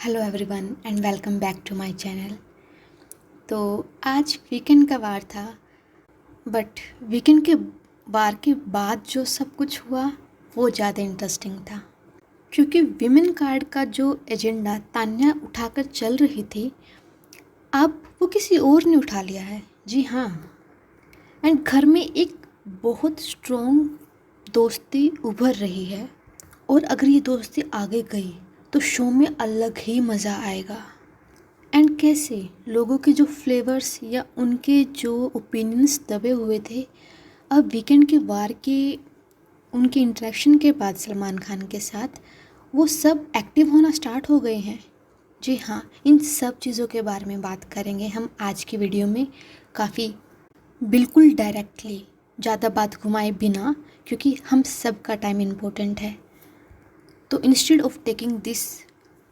Hello everyone and welcome back to my channel. तो आज weekend का वार था, बट वीकेंड के वार के बाद जो सब कुछ हुआ वो ज़्यादा इंटरेस्टिंग था, क्योंकि विमेन कार्ड का जो एजेंडा तान्या उठाकर चल रही थी, अब वो किसी और ने उठा लिया है। जी हाँ, एंड घर में एक बहुत स्ट्रॉन्ग दोस्ती उभर रही है, और अगर ये दोस्ती आगे गई तो शो में अलग ही मज़ा आएगा। एंड कैसे लोगों के जो फ्लेवर्स या उनके जो ओपिनियंस दबे हुए थे, अब वीकेंड के वार के उनके इंटरेक्शन के बाद सलमान खान के साथ वो सब एक्टिव होना स्टार्ट हो गए हैं। जी हाँ, इन सब चीज़ों के बारे में बात करेंगे हम आज की वीडियो में, काफ़ी बिल्कुल डायरेक्टली, ज़्यादा बात घुमाए बिना, क्योंकि हम सब का टाइम इम्पोर्टेंट है। तो instead of taking this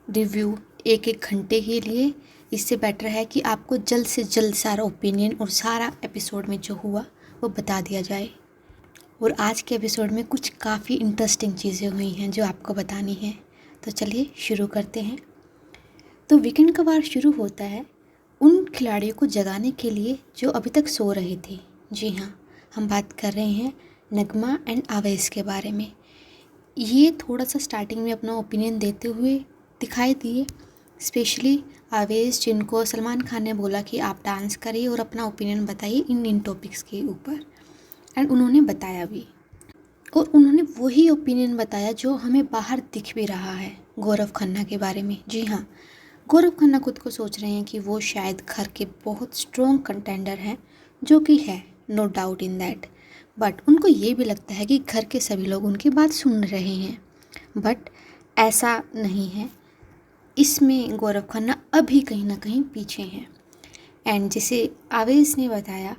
review एक घंटे के लिए, इससे बेटर है कि आपको जल्द से जल्द सारा ओपिनियन और सारा एपिसोड में जो हुआ वो बता दिया जाए। और आज के एपिसोड में कुछ काफ़ी इंटरेस्टिंग चीज़ें हुई हैं जो आपको बतानी है। तो चलिए शुरू करते हैं। तो वीकेंड का वार शुरू होता है उन खिलाड़ियों को जगाने के लिए जो अभी तक सो रहे थे। जी हाँ, हम बात कर रहे हैं नगमा एंड आवेश के बारे में। ये थोड़ा सा स्टार्टिंग में अपना ओपिनियन देते हुए दिखाई दिए, स्पेशली आवेश, जिनको सलमान खान ने बोला कि आप डांस करिए और अपना ओपिनियन बताइए इन टॉपिक्स के ऊपर। एंड उन्होंने बताया भी, और उन्होंने वही ओपिनियन बताया जो हमें बाहर दिख भी रहा है गौरव खन्ना के बारे में। जी हाँ, गौरव खन्ना खुद को सोच रहे हैं कि वो शायद घर के बहुत स्ट्रॉन्ग कंटेंडर हैं, जो कि है, no doubt in that. But उनको ये भी लगता है कि घर के सभी लोग उनकी बात सुन रहे हैं, बट ऐसा नहीं है। इसमें गौरव खन्ना अभी कहीं ना कहीं पीछे हैं। एंड जैसे आवेश ने बताया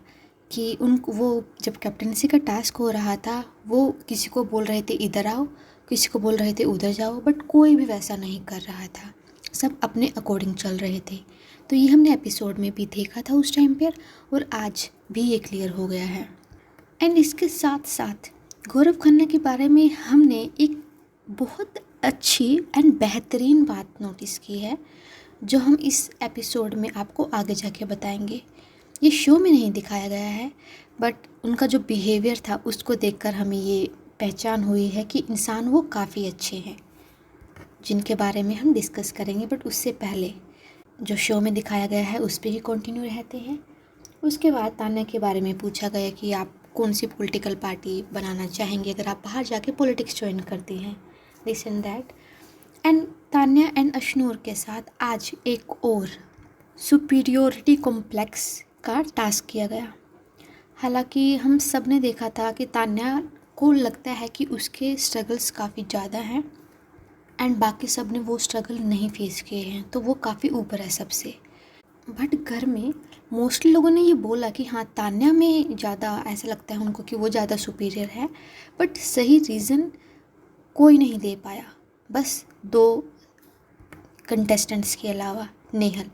कि वो जब कैप्टनसी का टास्क हो रहा था, वो किसी को बोल रहे थे इधर आओ, किसी को बोल रहे थे उधर जाओ, बट कोई भी वैसा नहीं कर रहा था, सब अपने अकॉर्डिंग चल रहे थे। तो ये हमने एपिसोड में भी देखा था उस टाइम पर, और आज भी ये क्लियर हो गया है। एंड इसके साथ साथ गौरव खन्ना के बारे में हमने एक बहुत अच्छी एंड बेहतरीन बात नोटिस की है, जो हम इस एपिसोड में आपको आगे जाके बताएंगे। ये शो में नहीं दिखाया गया है, बट उनका जो बिहेवियर था उसको देखकर हमें ये पहचान हुई है कि इंसान वो काफ़ी अच्छे हैं, जिनके बारे में हम डिस्कस करेंगे। बट उससे पहले जो शो में दिखाया गया है उस पर ही कंटिन्यू रहते हैं। उसके बाद तान्या के बारे में पूछा गया कि आप कौन सी पॉलिटिकल पार्टी बनाना चाहेंगे अगर आप बाहर जाके पॉलिटिक्स ज्वाइन करती हैं, this and that. And Tanya and Ashnoor के साथ आज एक और सुपीरियोरिटी कॉम्प्लेक्स का टास्क किया गया। हालांकि हम सब ने देखा था कि तान्या को लगता है कि उसके स्ट्रगल्स काफ़ी ज़्यादा हैं, एंड बाकी सब ने वो स्ट्रगल नहीं फेस किए हैं, तो वो काफ़ी ऊपर है सबसे। बट घर में मोस्टली लोगों ने ये बोला कि हाँ, तान्या में ज़्यादा ऐसा लगता है उनको कि वो ज़्यादा सुपीरियर है, बट सही रीज़न कोई नहीं दे पाया, बस दो कंटेस्टेंट्स के अलावा। नेहल,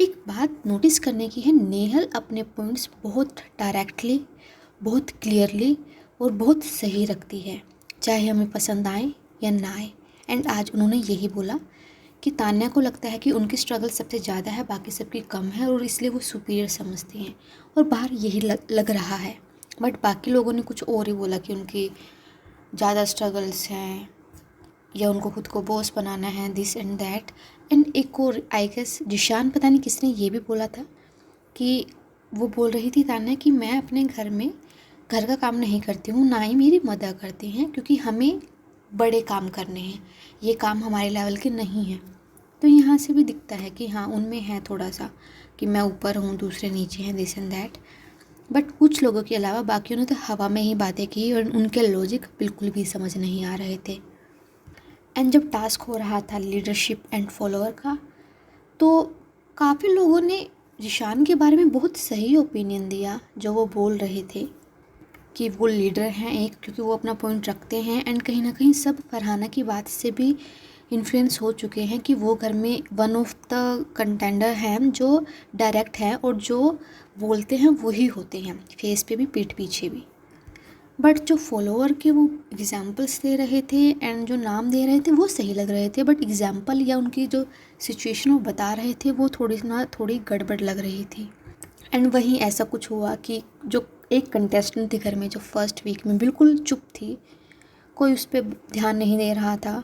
एक बात नोटिस करने की है, नेहल अपने पॉइंट्स बहुत डायरेक्टली, बहुत क्लियरली और बहुत सही रखती है, चाहे हमें पसंद आए या ना आए। एंड आज उन्होंने यही बोला कि तान्या को लगता है कि उनकी स्ट्रगल सबसे ज़्यादा है, बाकी सबकी कम है, और इसलिए वो सुपीरियर समझती हैं, और बाहर यही लग रहा है। बट बाकी लोगों ने कुछ और ही बोला कि उनकी ज़्यादा स्ट्रगल्स हैं, या उनको खुद को बॉस बनाना है, दिस एंड दैट। एंड एक और आई गेस जिशान, पता नहीं किसने ये भी बोला था कि वो बोल रही थी तान्या कि मैं अपने घर में घर का काम नहीं करती हूँ, ना ही मेरी मदर करती हैं, क्योंकि हमें बड़े काम करने हैं, ये काम हमारे लेवल के नहीं हैं। तो यहाँ से भी दिखता है कि हाँ, उनमें है थोड़ा सा कि मैं ऊपर हूँ, दूसरे नीचे हैं, दिस एंड दैट। बट कुछ लोगों के अलावा बाकियों ने तो हवा में ही बातें की, और उनके लॉजिक बिल्कुल भी समझ नहीं आ रहे थे। एंड जब टास्क हो रहा था लीडरशिप एंड फॉलोअर का, तो काफ़ी लोगों ने जिशान के बारे में बहुत सही ओपिनियन दिया, जो वो बोल रहे थे कि वो लीडर हैं एक, क्योंकि वो अपना पॉइंट रखते हैं, एंड कहीं ना कहीं सब फरहाना की बात से भी इन्फ्लुएंस हो चुके हैं कि वो घर में वन ऑफ द कंटेंडर हैं जो डायरेक्ट हैं, और जो बोलते हैं वही होते हैं, फेस पे भी पीठ पीछे भी। बट जो फॉलोअर के वो एग्जाम्पल्स दे रहे थे एंड जो नाम दे रहे थे वो सही लग रहे थे, बट एग्जाम्पल या उनकी जो सिचुएशन वो बता रहे थे वो थोड़ी गड़बड़ लग रही थी। एंड वहीं ऐसा कुछ हुआ कि जो एक कंटेस्टेंट थी घर में, जो फर्स्ट वीक में बिल्कुल चुप थी, कोई उस पर ध्यान नहीं दे रहा था,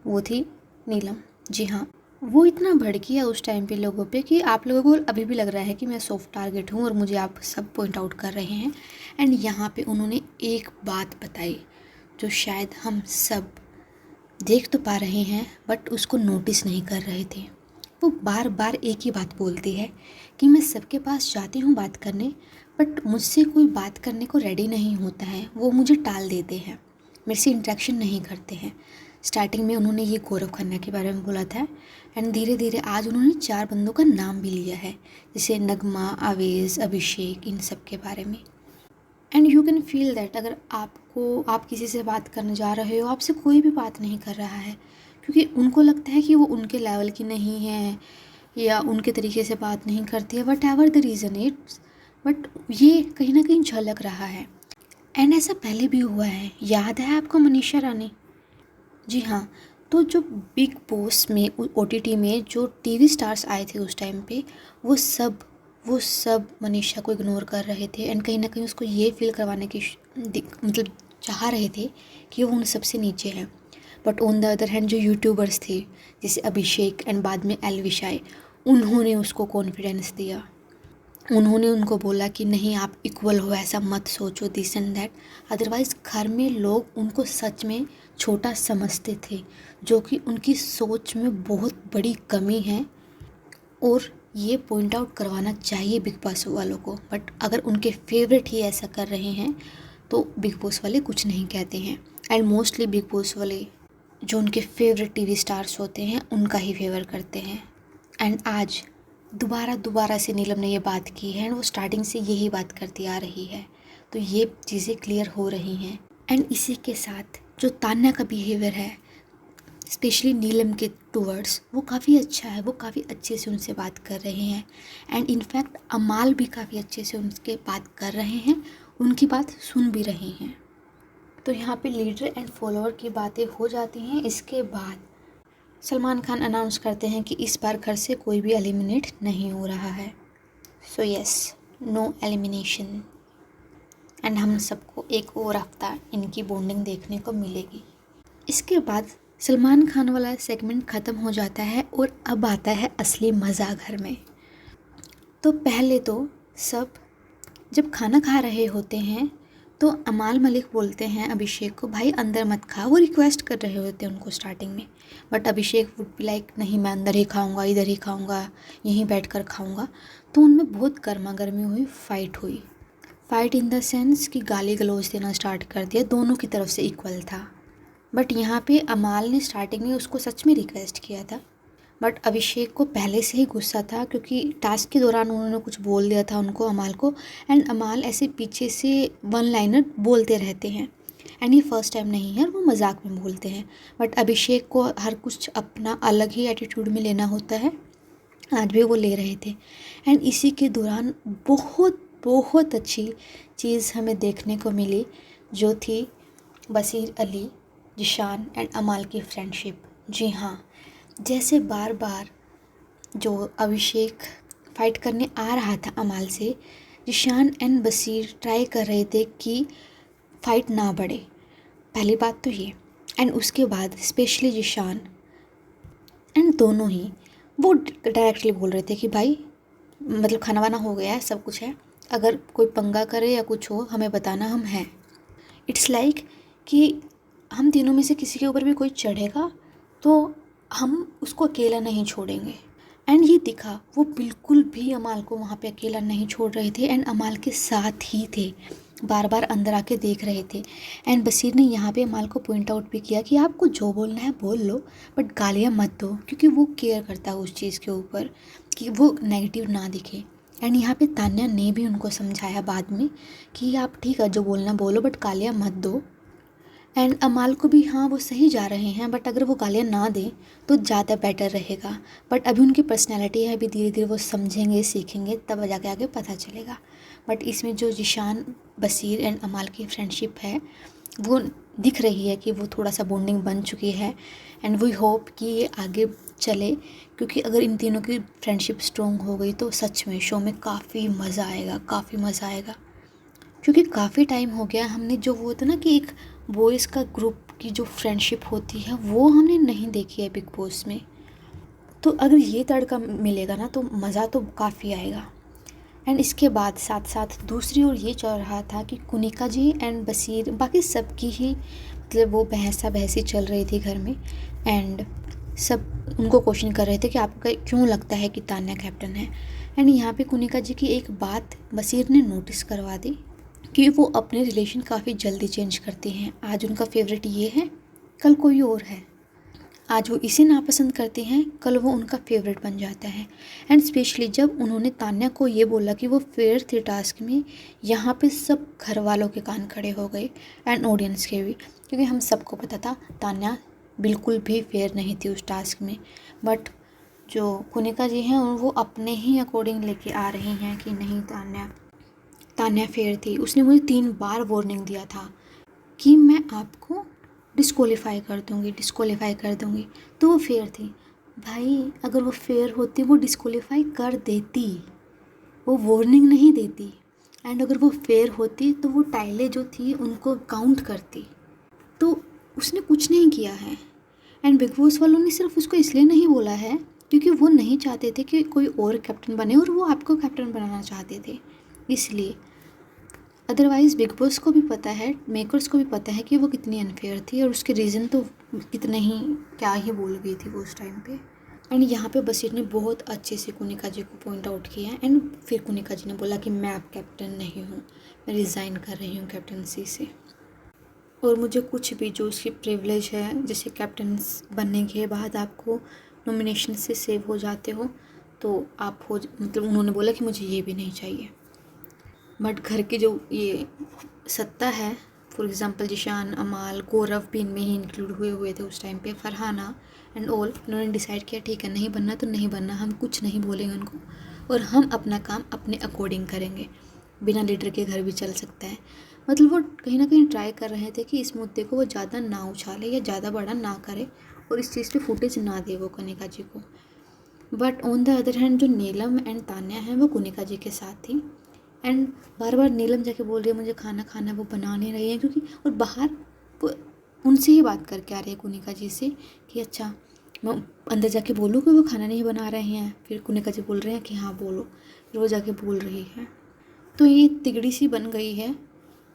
वो थी नीलम। जी हाँ, वो इतना भड़की है उस टाइम पे लोगों पे कि आप लोगों को अभी भी लग रहा है कि मैं सॉफ्ट टारगेट हूँ और मुझे आप सब पॉइंट आउट कर रहे हैं। एंड यहाँ पे उन्होंने एक बात बताई जो शायद हम सब देख तो पा रहे हैं बट उसको नोटिस नहीं कर रहे थे। वो बार बार एक ही बात बोलती है कि मैं सबके पास जाती हूँ बात करने, बट मुझसे कोई बात करने को रेडी नहीं होता है, वो मुझे टाल देते हैं, मेरे से इंटरेक्शन नहीं करते हैं। स्टार्टिंग में उन्होंने ये गौरव खन्ना के बारे में बोला था एंड धीरे धीरे आज उन्होंने 4 बंदों का नाम भी लिया है, जैसे नगमा, आवेज़, अभिषेक, इन सब के बारे में। And you can feel that अगर आप किसी से बात करने जा रहे हो, आपसे कोई भी बात नहीं कर रहा है क्योंकि उनको लगता है कि वो उनके लेवल की नहीं है या उनके तरीके से बात नहीं करती है, what ever the reason it's, but ये कहीं ना कहीं झलक रहा है। एंड ऐसा पहले भी हुआ है, याद है आपको मनीषा रानी? जी हाँ, तो जो बिग बॉस में OTT में जो टीवी स्टार्स आए थे उस टाइम पे, वो सब मनीषा को इग्नोर कर रहे थे एंड कहीं ना कहीं उसको ये फील करवाने की मतलब चाह रहे थे कि वो उन सबसे नीचे है। But on the other hand जो यूट्यूबर्स थे जैसे अभिषेक एंड बाद में एलविशाई, उन्होंने उसको कॉन्फिडेंस दिया, उन्होंने उनको बोला कि नहीं आप इक्वल हो, ऐसा मत सोचो, दिस एंड दैट। अदरवाइज़ घर में लोग उनको सच में छोटा समझते थे, जो कि उनकी सोच में बहुत बड़ी कमी है और ये पॉइंट आउट करवाना चाहिए बिग बॉस वालों को। बट अगर उनके फेवरेट ही ऐसा कर रहे हैं तो बिग बॉस वाले कुछ नहीं कहते हैं। एंड मोस्टली बिग बॉस वाले जो उनके फेवरेट टीवी स्टार्स होते हैं उनका ही फेवर करते हैं। एंड आज दोबारा से नीलम ने ये बात की है एंड वो स्टार्टिंग से यही बात करती आ रही है, तो ये चीज़ें क्लियर हो रही हैं। एंड इसी के साथ जो तान्या का बिहेवियर है स्पेशली नीलम के टूवर्ड्स, वो काफ़ी अच्छा है, वो काफ़ी अच्छे से उनसे बात कर रहे हैं एंड इनफैक्ट अमाल भी काफ़ी अच्छे से उनके बात कर रहे हैं, उनकी बात सुन भी रहे हैं। तो यहाँ पे लीडर एंड फॉलोअर की बातें हो जाती हैं। इसके बाद सलमान खान अनाउंस करते हैं कि इस बार घर से कोई भी एलिमिनेट नहीं हो रहा है। So yes, no elimination. And हम सबको एक और हफ्ता इनकी बॉन्डिंग देखने को मिलेगी। इसके बाद सलमान खान वाला सेगमेंट ख़त्म हो जाता है और अब आता है असली मज़ा घर में। तो पहले तो सब जब खाना खा रहे होते हैं तो अमाल मलिक बोलते हैं अभिषेक को, भाई अंदर मत खा, वो रिक्वेस्ट कर रहे होते हैं उनको स्टार्टिंग में, but Abhishek would be like नहीं मैं अंदर ही खाऊंगा, इधर ही खाऊंगा, यहीं बैठकर खाऊंगा। तो उनमें बहुत गर्मा गर्मी हुई, फाइट इन द सेंस कि गाली गलौज देना स्टार्ट कर दिया, दोनों की तरफ से इक्वल था। बट यहाँ पे अमाल ने स्टार्टिंग में उसको सच में रिक्वेस्ट किया था, बट अभिषेक को पहले से ही गुस्सा था क्योंकि टास्क के दौरान उन्होंने कुछ बोल दिया था उनको, अमाल को। एंड अमाल ऐसे पीछे से वन लाइनर बोलते रहते हैं एंड ये फर्स्ट टाइम नहीं है, वो मजाक में बोलते हैं। बट अभिषेक को हर कुछ अपना अलग ही एटीट्यूड में लेना होता है, आज भी वो ले रहे थे। एंड इसी के दौरान बहुत अच्छी चीज़ हमें देखने को मिली, जो थी बसीर अली, जिशान एंड अमाल की फ्रेंडशिप। जी हाँ, जैसे बार बार जो अभिषेक फ़ाइट करने आ रहा था अमाल से, जिशान एंड बसीर ट्राई कर रहे थे कि फ़ाइट ना बढ़े, पहली बात तो ये। एंड उसके बाद स्पेशली जिशान एंड दोनों ही वो डायरेक्टली बोल रहे थे कि भाई मतलब खाना वाना हो गया है, सब कुछ है, अगर कोई पंगा करे या कुछ हो हमें बताना, हम हैं। इट्स लाइक कि हम तीनों में से किसी के ऊपर भी कोई चढ़ेगा तो हम उसको अकेला नहीं छोड़ेंगे। एंड ये दिखा, वो बिल्कुल भी अमाल को वहाँ पे अकेला नहीं छोड़ रहे थे एंड अमाल के साथ ही थे, बार बार अंदर आके देख रहे थे। एंड बसीर ने यहाँ पे अमाल को पॉइंट आउट भी किया कि आपको जो बोलना है बोल लो, बट गालियाँ मत दो, क्योंकि वो केयर करता है उस चीज़ के ऊपर कि वो नेगेटिव ना दिखे। एंड यहाँ पे तान्या ने भी उनको समझाया बाद में कि आप ठीक है जो बोलना बोलो, बट गालियाँ मत दो। एंड अमाल को भी हाँ वो सही जा रहे हैं, बट अगर वो गालियाँ ना दें तो ज़्यादा बेटर रहेगा। बट अभी उनकी पर्सनैलिटी है, अभी धीरे धीरे वो समझेंगे, सीखेंगे, तब जाके आगे पता चलेगा। बट इसमें जो जिशान, बसीर एंड अमाल की फ्रेंडशिप है वो दिख रही है कि वो थोड़ा सा बॉन्डिंग बन चुकी है। एंड वी होप कि ये आगे चले, क्योंकि अगर इन तीनों की फ्रेंडशिप स्ट्रॉन्ग हो गई तो सच में शो में काफ़ी मज़ा आएगा, काफ़ी मज़ा आएगा। क्योंकि काफ़ी टाइम हो गया हमने जो वो होता ना कि एक बॉयज़ का ग्रुप की जो फ्रेंडशिप होती है वो हमने नहीं देखी है बिग बॉस में। तो अगर ये तड़का मिलेगा ना तो मज़ा तो काफ़ी आएगा। एंड इसके बाद साथ साथ दूसरी ओर ये चल रहा था कि कुनिका जी एंड बसीर, बाकी सबकी ही मतलब वो बहसी चल रही थी घर में। एंड सब उनको क्वेश्चन कर रहे थे कि आपको क्यों लगता है कि तान्या कैप्टन है। एंड यहाँ पे कुनिका जी की एक बात बसीर ने नोटिस करवा दी कि वो अपने रिलेशन काफ़ी जल्दी चेंज करती हैं। आज उनका फेवरेट ये है, कल कोई और है। आज वो इसे नापसंद करते हैं, कल वो उनका फेवरेट बन जाता है। एंड स्पेशली जब उन्होंने तान्या को ये बोला कि वो फेयर थे टास्क में, यहाँ पे सब घर वालों के कान खड़े हो गए एंड ऑडियंस के भी, क्योंकि हम सबको पता था तान्या बिल्कुल भी फेयर नहीं थी उस टास्क में। बट जो कुनिका जी हैं वो अपने ही अकॉर्डिंग लेके आ रही हैं कि नहीं, तान्या फेयर थी। उसने मुझे 3 बार वार्निंग दिया था कि मैं आपको डिस्क्वालीफाई कर दूँगी, तो वो फेयर थी। भाई अगर वो फेयर होती वो डिस्क्वालीफाई कर देती, वो वार्निंग नहीं देती। एंड अगर वो फेयर होती तो वो टाइलें जो थी उनको काउंट करती। तो उसने कुछ नहीं किया है। एंड बिग बॉस वालों ने सिर्फ उसको इसलिए नहीं बोला है क्योंकि वो नहीं चाहते थे कि कोई और कैप्टन बने, और वो आपको कैप्टन बनाना चाहते थे इसलिए। अदरवाइज़ बिग बॉस को भी पता है, मेकर्स को भी पता है कि वो कितनी अनफेयर थी, और उसके रीज़न तो कितने ही क्या ही बोल गई थी वो उस टाइम पे। एंड यहाँ पे बसीर ने बहुत अच्छे से कुनिका जी को पॉइंट आउट किया। एंड फिर कुनिका जी ने बोला कि मैं अब कैप्टन नहीं हूँ, मैं रिज़ाइन कर रही हूँ कैप्टनसी से, और मुझे कुछ भी जो उसकी प्रिविलेज है, जैसे कैप्टन बनने के बाद आपको नॉमिनेशन से सेव हो जाते हो, तो आप हो मतलब उन्होंने बोला कि मुझे ये भी नहीं चाहिए। बट घर की जो ये सत्ता है, फॉर एग्ज़ाम्पल जिशान, अमाल, गौरव भी इनमें ही इंक्लूड हुए थे उस टाइम पे, फरहाना एंड ऑल, उन्होंने डिसाइड किया ठीक है, नहीं बनना तो नहीं बनना, हम कुछ नहीं बोलेंगे उनको, और हम अपना काम अपने अकॉर्डिंग करेंगे, बिना लीडर के घर भी चल सकता है। मतलब वो कहीं ना कहीं ट्राई कर रहे थे कि इस मुद्दे को वो ज़्यादा ना उछाले या ज़्यादा बड़ा ना करे, और इस चीज़ पे फुटेज ना दे वो कनिका जी को। But on the other hand जो नीलम एंड तान्या हैं वो कुनिका जी के साथ थी। एंड बार बार नीलम जाके बोल रही है मुझे खाना खाना, वो बना नहीं रही है क्योंकि, और बाहर वो उनसे ही बात करके आ रही है कुनिका जी से कि अच्छा मैं अंदर जाके बोलूँ कि वो खाना नहीं बना रहे हैं। फिर कुनिका जी बोल रहे हैं कि हाँ बोलो, फिर वो जाके बोल रही है। तो ये तिगड़ी सी बन गई है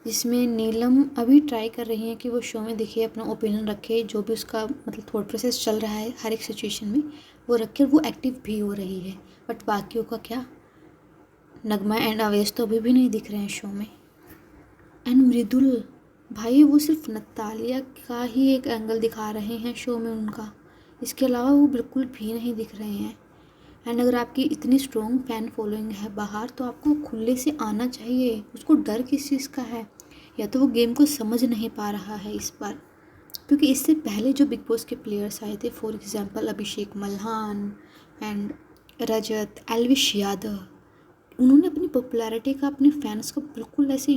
जिसमें नीलम अभी ट्राई कर रही है कि वो शो में दिखे, अपना ओपिनियन रखे, जो भी उसका मतलब थॉट प्रोसेस चल रहा है हर एक सिचुएशन में वो रखे, और वो एक्टिव भी हो रही है। बट बाकियों का क्या, नगमा एंड अवेश तो अभी भी नहीं दिख रहे हैं शो में। एंड मृदुल भाई वो सिर्फ नतालिया का ही एक एंगल दिखा रहे हैं शो में उनका, इसके अलावा वो बिल्कुल भी नहीं दिख रहे हैं। एंड अगर आपकी इतनी स्ट्रॉन्ग फ़ैन फॉलोइंग है बाहर, तो आपको खुले से आना चाहिए, उसको डर किस चीज़ का है? या तो वो गेम को समझ नहीं पा रहा है इस बार, क्योंकि इससे पहले जो बिग बॉस के प्लेयर्स आए थे, for example Abhishek Malhan and Rajat, Elvish Yadav, उन्होंने अपनी पॉपुलैरिटी का अपने फैंस को बिल्कुल ऐसे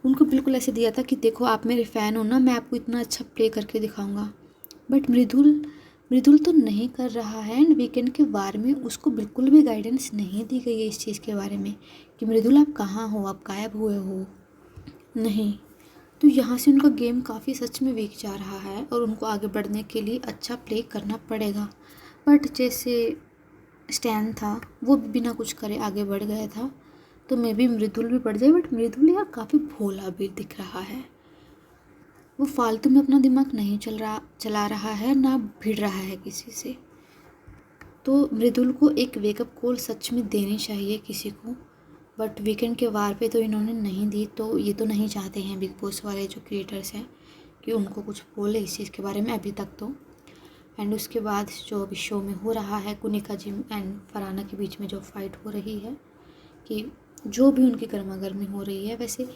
उनको बिल्कुल ऐसे दिया था कि देखो आप मेरे फ़ैन हो ना, मैं आपको इतना अच्छा प्ले करके दिखाऊंगा। बट मृदुल तो नहीं कर रहा है। एंड वीकेंड के वार में उसको बिल्कुल भी गाइडेंस नहीं दी गई है इस चीज़ के बारे में कि मृदुल आप कहाँ हो, आप गायब हुए हो, नहीं। तो यहाँ से उनका गेम काफ़ी सच में वीक जा रहा है, और उनको आगे बढ़ने के लिए अच्छा प्ले करना पड़ेगा। बट जैसे स्टैन था वो भी बिना कुछ करे आगे बढ़ गया था, तो मे भी मृदुल भी बढ़ जाए। बट मृदुल यार काफ़ी भोला भी दिख रहा है, वो फालतू में अपना दिमाग नहीं चला रहा है, ना भिड़ रहा है किसी से। तो मृदुल को एक वेकअप कॉल सच में देनी चाहिए किसी को। बट वीकेंड के वार पे तो इन्होंने नहीं दी, तो ये तो नहीं चाहते हैं बिग बॉस वाले जो क्रिएटर्स हैं कि उनको कुछ बोले इस चीज़ के बारे में अभी तक तो। एंड उसके बाद जो अभी शो में हो रहा है कुनिका जी एंड फरहाना के बीच में जो फाइट हो रही है, कि जो भी उनकी गर्मा गर्मी हो रही है, वैसे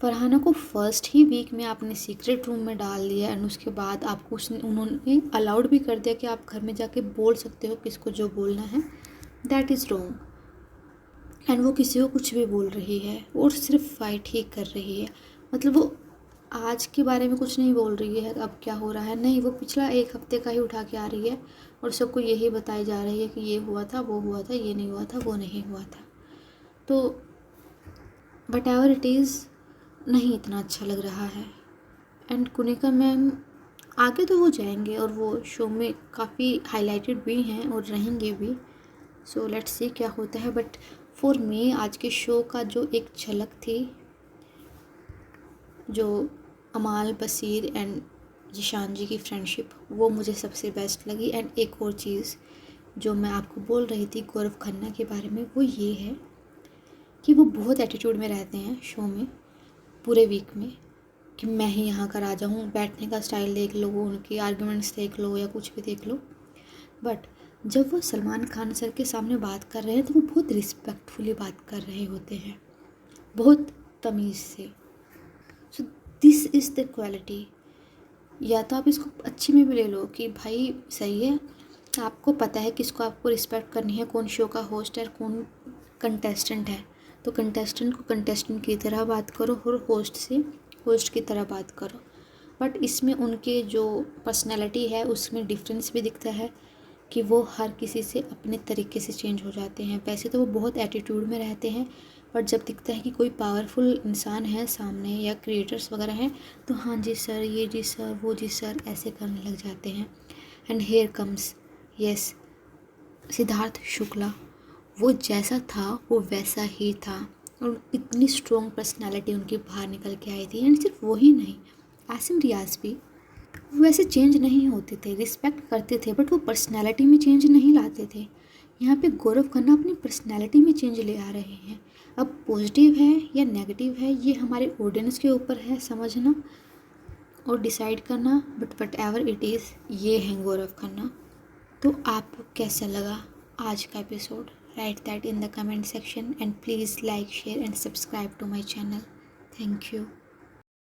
फरहाना को फर्स्ट ही वीक में आपने सीक्रेट रूम में डाल दिया, एंड उसके बाद आपको उन्होंने अलाउड भी कर दिया कि आप घर में जाके बोल सकते हो किसको जो बोलना है। That is wrong. एंड वो किसी को कुछ भी बोल रही है और सिर्फ फाइट ही कर रही है। मतलब वो आज के बारे में कुछ नहीं बोल रही है अब क्या हो रहा है, नहीं, वो पिछला एक हफ्ते का ही उठा के आ रही है और सबको यही बताई जा रही है कि ये हुआ था, वो हुआ था, ये नहीं हुआ था, वो नहीं हुआ था। तो वट एवर इट इज़, नहीं इतना अच्छा लग रहा है। एंड कुनिका मैम आगे तो वो जाएंगे और वो शो में काफ़ी हाईलाइटेड भी हैं और रहेंगे भी। सो लेट्स सी क्या होता है। बट फॉर मी आज के शो का जो एक झलक थी, जो अमाल, बसीर एंड जिशान जी की फ्रेंडशिप, वो मुझे सबसे बेस्ट लगी। एंड एक और चीज़ जो मैं आपको बोल रही थी गौरव खन्ना के बारे में, वो ये है कि वो बहुत एटीट्यूड में रहते हैं शो में पूरे वीक में, कि मैं ही यहाँ का राजा हूँ। बैठने का स्टाइल देख लो, उनके आर्गुमेंट्स देख लो या कुछ भी देख लो। बट जब वो सलमान खान सर के सामने बात कर रहे हैं तो वो बहुत रिस्पेक्टफुली बात कर रहे होते हैं, बहुत तमीज़ से। So this is the quality. या तो आप इसको अच्छी में भी ले लो कि भाई सही है, आपको पता है किसको आपको रिस्पेक्ट करनी है, कौन शो का होस्ट है, कौन कंटेस्टेंट है, तो कंटेस्टेंट को कंटेस्टेंट की तरह बात करो और होस्ट से होस्ट की तरह बात करो। बट इसमें उनके जो पर्सनैलिटी है उसमें डिफरेंस भी दिखता है कि वो हर किसी से अपने तरीके से चेंज हो जाते हैं। वैसे तो वो बहुत एटीट्यूड में रहते हैं, बट जब दिखता है कि कोई पावरफुल इंसान है सामने या क्रिएटर्स वगैरह हैं तो हाँ जी सर, ये जी सर, वो जी सर, ऐसे करने लग जाते हैं। And here comes, yes, Siddharth Shukla, वो जैसा था वो वैसा ही था और इतनी स्ट्रॉन्ग पर्सनालिटी उनकी बाहर निकल के आई थी। एंड सिर्फ वही नहीं, आसिम रियाज भी वैसे चेंज नहीं होते थे, रिस्पेक्ट करते थे, बट वो पर्सनैलिटी में चेंज नहीं लाते थे। यहाँ पे गौरव खन्ना अपनी पर्सनैलिटी में चेंज ले आ रहे हैं। अब पॉजिटिव है या नेगेटिव है ये हमारे ऑडियंस के ऊपर है समझना और डिसाइड करना, but what ever it is, ये हैं गौरव खन्ना। तो आपको कैसा लगा आज का episode? Write that in the comment section and please like, share and subscribe to my channel. Thank you.